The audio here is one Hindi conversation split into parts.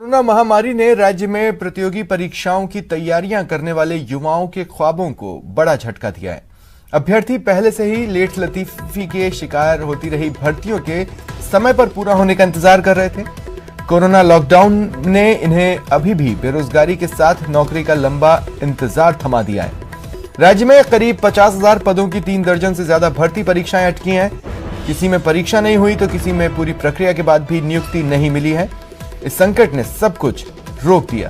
कोरोना महामारी ने राज्य में प्रतियोगी परीक्षाओं की तैयारियां करने वाले युवाओं के ख्वाबों को बड़ा झटका दिया है। अभ्यर्थी पहले से ही लेट लतीफी के शिकार होती रही भर्तियों के समय पर पूरा होने का इंतजार कर रहे थे। कोरोना लॉकडाउन ने इन्हें अभी भी बेरोजगारी के साथ नौकरी का लंबा इंतजार थमा दिया है। राज्य में करीब 50,000 पदों की 3 दर्जन से ज्यादा भर्ती परीक्षाएं अटकी हैं। किसी में परीक्षा नहीं हुई तो किसी में पूरी प्रक्रिया के बाद भी नियुक्ति नहीं मिली है। इस संकट ने सब कुछ रोक दिया।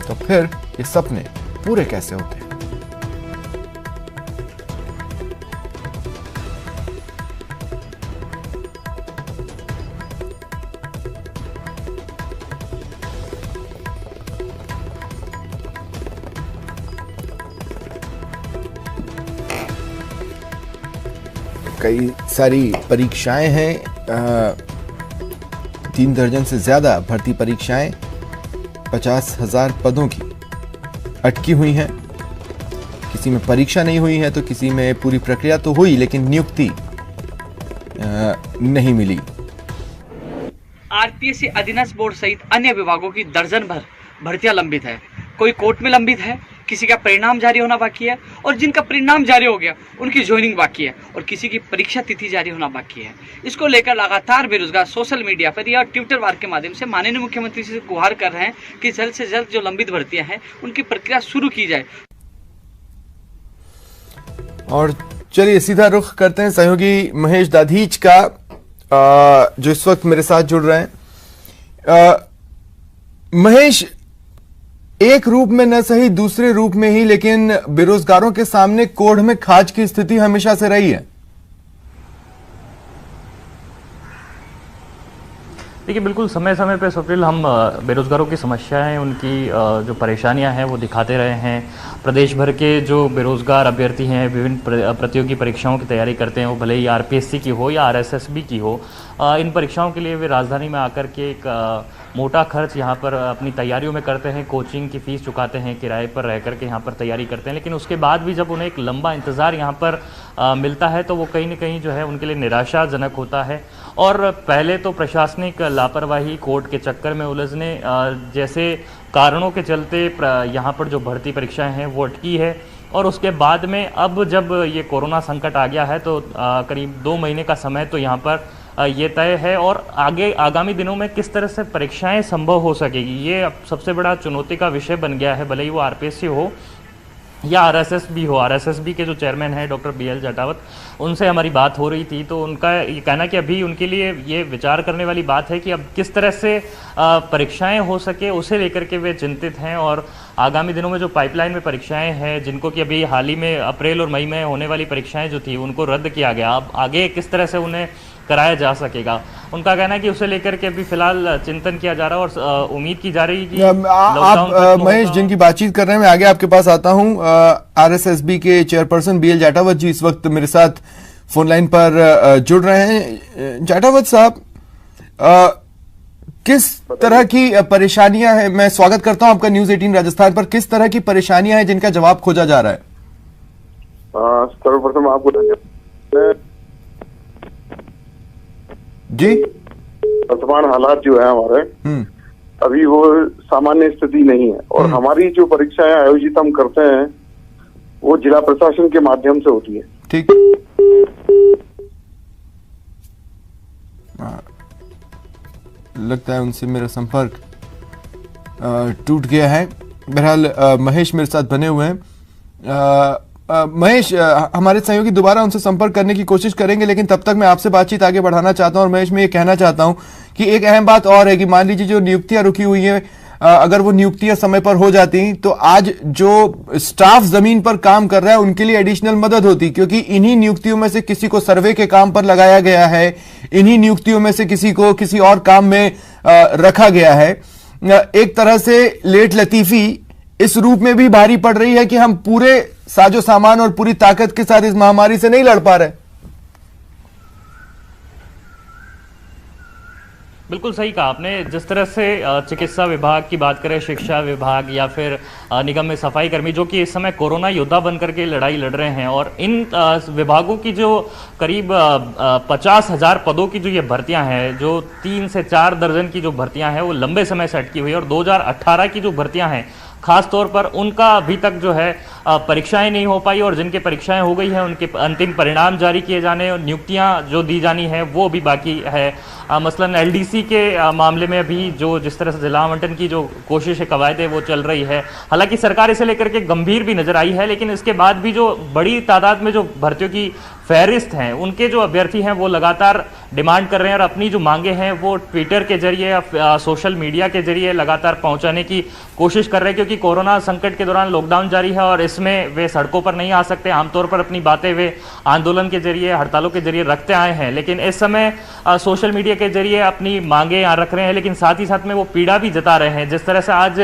तो फिर ये सपने पूरे कैसे होते हैं? कई सारी परीक्षाएं हैं, 3 दर्जन से ज्यादा भर्ती परीक्षाएं 50,000 पदों की अटकी हुई हैं। किसी में परीक्षा नहीं हुई है तो किसी में पूरी प्रक्रिया तो हुई लेकिन नियुक्ति नहीं मिली। आरपीएससी अधीनस्थ बोर्ड सहित अन्य विभागों की दर्जन भर भर्तियां लंबित है। कोई कोर्ट में लंबित है, किसी का परिणाम जारी होना बाकी है और जिनका परिणाम जारी हो गया उनकी ज्वाइनिंग बाकी है और किसी की परीक्षा तिथि जारी होना बाकी है। इसको लेकर लगातार बेरोजगार सोशल मीडिया पर या ट्विटर वार के माध्यम से माननीय मुख्यमंत्री से गुहार कर रहे हैं कि जल्द से जल्द जो लंबित भर्तियां हैं उनकी प्रक्रिया शुरू की जाए। और चलिए सीधा रुख करते हैं सहयोगी महेश दाधीच का, जो इस वक्त मेरे साथ जुड़ रहे हैं। महेश, एक रूप में न सही दूसरे रूप में ही लेकिन बेरोजगारों के सामने कोढ़ में खाज की स्थिति हमेशा से रही है। देखिए, बिल्कुल समय समय पे स्वप्निल हम बेरोजगारों की समस्याएं, उनकी जो परेशानियां हैं वो दिखाते रहे हैं। प्रदेश भर के जो बेरोजगार अभ्यर्थी हैं, विभिन्न प्रतियोगी परीक्षाओं की तैयारी करते हैं, वो भले ही आरपीएससी की हो या आरएसएसबी की हो, इन परीक्षाओं के लिए वे राजधानी में आकर के एक मोटा खर्च यहाँ पर अपनी तैयारियों में करते हैं, कोचिंग की फ़ीस चुकाते हैं, किराए पर रह करके यहाँ पर तैयारी करते हैं। लेकिन उसके बाद भी जब उन्हें एक लंबा इंतज़ार यहाँ पर मिलता है तो वो कहीं न कहीं जो है उनके लिए निराशाजनक होता है। और पहले तो प्रशासनिक लापरवाही, कोर्ट के चक्कर में उलझने जैसे कारणों के चलते यहाँ पर जो भर्ती परीक्षाएं हैं वो अटकी है। और उसके बाद में अब जब ये कोरोना संकट आ गया है तो करीब 2 महीने का समय तो यहाँ पर ये तय है। और आगामी दिनों में किस तरह से परीक्षाएं संभव हो सकेगी, ये अब सबसे बड़ा चुनौती का विषय बन गया है। भले ही वो आरपीएससी हो या आरएसएसबी हो। आरएसएसबी के जो चेयरमैन हैं डॉक्टर बीएल जटावत, उनसे हमारी बात हो रही थी तो उनका ये कहना कि अभी उनके लिए ये विचार करने वाली बात है कि अब किस तरह से परीक्षाएं हो सके, उसे लेकर के वे चिंतित हैं। और आगामी दिनों में जो पाइपलाइन में परीक्षाएं हैं, जिनको कि अभी हाल ही में अप्रैल और मई में होने वाली परीक्षाएं जो थी उनको रद्द किया गया, अब आगे किस तरह से उन्हें कराया जा सकेगा, उनका कहना है कि उसे लेकर के अभी फिलहाल चिंतन किया जा रहा है और उम्मीद की जा रही है कि आप महेश जिनकी बातचीत कर रहे हैं, मैं आगे आपके पास आता हूं। आरएसएसबी के चेयरपर्सन बीएल जाटावत जी इस वक्त मेरे साथ फोन लाइन पर जुड़ रहे हैं। जाटावत साहब, किस तरह की परेशानियां हैं? मैं स्वागत करता हूं आपका न्यूज 18 राजस्थान पर। किस तरह की परेशानियां हैं जिनका जवाब खोजा जा रहा है? सर्वप्रथम आपको धन्यवाद जी। वर्तमान हालात जो है हमारे, अभी वो सामान्य स्थिति नहीं है और हमारी जो परीक्षाएं आयोजित हम करते हैं वो जिला प्रशासन के माध्यम से होती है। ठीक। लगता है उनसे मेरा संपर्क टूट गया है। बहरहाल महेश मेरे साथ बने हुए हैं। महेश, हमारे सहयोगी दोबारा उनसे संपर्क करने की कोशिश करेंगे, लेकिन तब तक मैं आपसे बातचीत आगे बढ़ाना चाहता हूं। और महेश, मैं ये कहना चाहता हूं कि एक अहम बात और है कि मान लीजिए जो नियुक्तियां रुकी हुई हैं, अगर वो नियुक्तियां समय पर हो जाती तो आज जो स्टाफ जमीन पर काम कर रहा है उनके लिए एडिशनल मदद होती, क्योंकि इन्हीं नियुक्तियों में से किसी को सर्वे के काम पर लगाया गया है, इन्हीं नियुक्तियों में से किसी को किसी और काम में रखा गया है। एक तरह से लेट लतीफी इस रूप में भी भारी पड़ रही है कि हम पूरे साजो सामान और पूरी ताकत के साथ इस महामारी से नहीं लड़ पा रहे। बिल्कुल सही कहा आपने। जिस तरह से चिकित्सा विभाग की बात करें, शिक्षा विभाग या फिर निगम में सफाई कर्मी जो कि इस समय कोरोना योद्धा बनकर के लड़ाई लड़ रहे हैं, और इन विभागों की जो करीब 50,000 पदों की जो ये भर्तियां हैं, जो 3 से 4 दर्जन की जो भर्तियां हैं वो लंबे समय से अटकी हुई है, और 2018 की जो भर्तियां हैं खास तौर पर उनका अभी तक जो है परीक्षाएं नहीं हो पाई, और जिनके परीक्षाएं हो गई हैं उनके अंतिम परिणाम जारी किए जाने और नियुक्तियां जो दी जानी है वो भी बाकी है। मसलन एलडीसी के मामले में भी जो जिस तरह से जिला आवंटन की जो कोशिश है, कवायद है, वो चल रही है। हालांकि सरकार इसे लेकर के गंभीर भी नजर आई है, लेकिन इसके बाद भी जो बड़ी तादाद में जो भर्तियों की फहरिस्त हैं, उनके जो अभ्यर्थी हैं वो लगातार डिमांड कर रहे हैं और अपनी जो मांगे हैं वो ट्विटर के जरिए या सोशल मीडिया के जरिए लगातार पहुंचाने की कोशिश कर रहे हैं, क्योंकि कोरोना संकट के दौरान लॉकडाउन जारी है और इसमें वे सड़कों पर नहीं आ सकते। आमतौर पर अपनी बातें वे आंदोलन के जरिए, हड़तालों के जरिए रखते आए हैं, लेकिन इस समय सोशल मीडिया के जरिए अपनी मांगे यहाँ रख रहे हैं, लेकिन साथ ही साथ में वो पीड़ा भी जता रहे हैं। जिस तरह से आज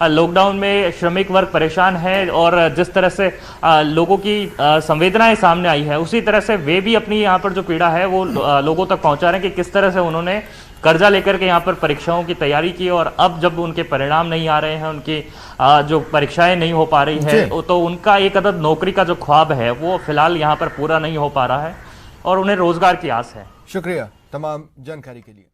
लॉकडाउन में श्रमिक वर्ग परेशान है और जिस तरह से लोगों की संवेदनाएं सामने आई है, उसी तरह से वे भी अपनी यहाँ पर जो पीड़ा है वो लोगों तक पहुंचा रहे हैं कि किस तरह से उन्होंने कर्जा लेकर के यहाँ पर परीक्षाओं की तैयारी की, और अब जब उनके परिणाम नहीं आ रहे हैं, उनकी जो परीक्षाएं नहीं हो पा रही है, तो उनका एक अदद नौकरी का जो ख्वाब है वो फिलहाल यहाँ पर पूरा नहीं हो पा रहा है और उन्हें रोजगार की आस है। शुक्रिया तमाम जानकारी के लिए।